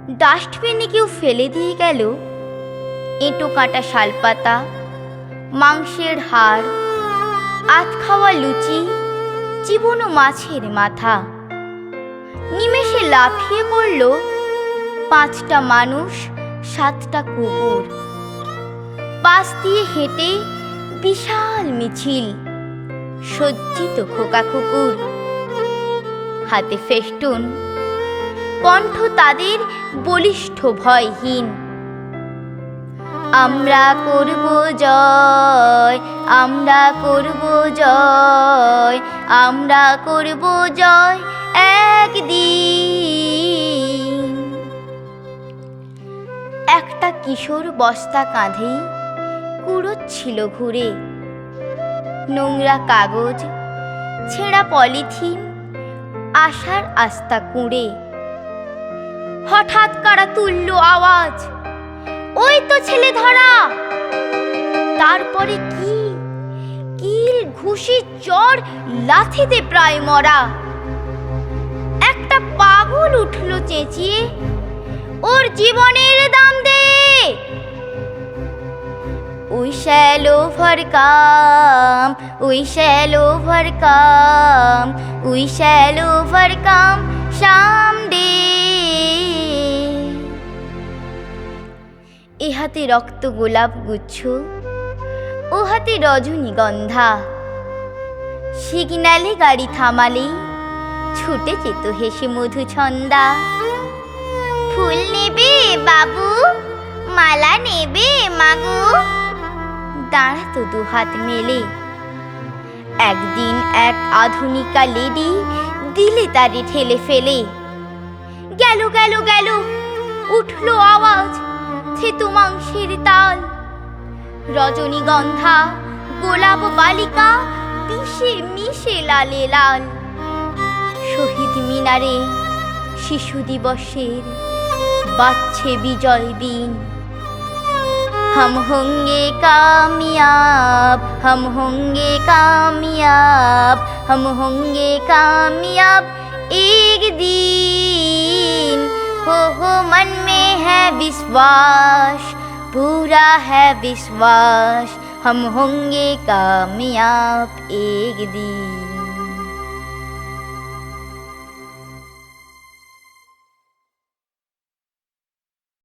ডাস্টবিনে কেউ ফেলে দিয়ে গেল এঁটো কাটা শালপাতা, মাংসের হাড়, আধ খাওয়া লুচি, চিবোনো মাছের মাথা। নিমেষে লাফিয়ে পড়ল 5টা মানুষ, 7টা কুকুর। পাশ দিয়ে হেঁটে বিশাল মিছিল, সজ্জিত খোকা কুকুর, হাতে ফেস্টুন, কণ্ঠ তাদের বলিষ্ঠ ভয়হীন। আমরা করব জয়, আমরা করব জয়, আমরা করব জয় একদিন। একটা কিশোর বস্তা কাঁধেই কুড়োচ্ছিল ঘুরে, নোংরা কাগজ, ছেঁড়া পলিথিন, আশার আস্তা কুঁড়ে। হঠাৎ কারা তুলল আওয়াজ, ওই তো ছেলে ধরা। তারপরে কি কিল, ঘুষি, চড়, লাথিতে প্রায় মরা। একটা পাগল উঠল চেঁচিয়ে, ওর জীবনের দাম দে। We shall overcome, we shall overcome, we shall overcome someday. এ হাতে রক্ত গোলাপ গুচ্ছ, ও হাতে রজনীগন্ধা। সিগন্যালে গাড়ি থামালেই ছুটে যেত হেসে মধুছন্দা। ফুল নেবে বাবু, মালা নেবে মাগু, দাঁড়াতো দুহাত মেলে। একদিন এক আধুনিকা লেডি দিলে তারে ঠেলে ফেলে। গেল গেল গেল, উঠল আওয়াজ, থেতু মাংসের তাল। রজনীগন্ধা, গোলাপ বালিকা, বিষে মিশে লালে লাল। শহীদ মিনারে শিশু দিবসের বাজছে বিজয় বিন। हम होंगे कामयाब, हम होंगे कामयाब, हम होंगे कामयाब एक दिन। हो मन में है विश्वास, पूरा है विश्वास, हम होंगे कामयाब एक दिन।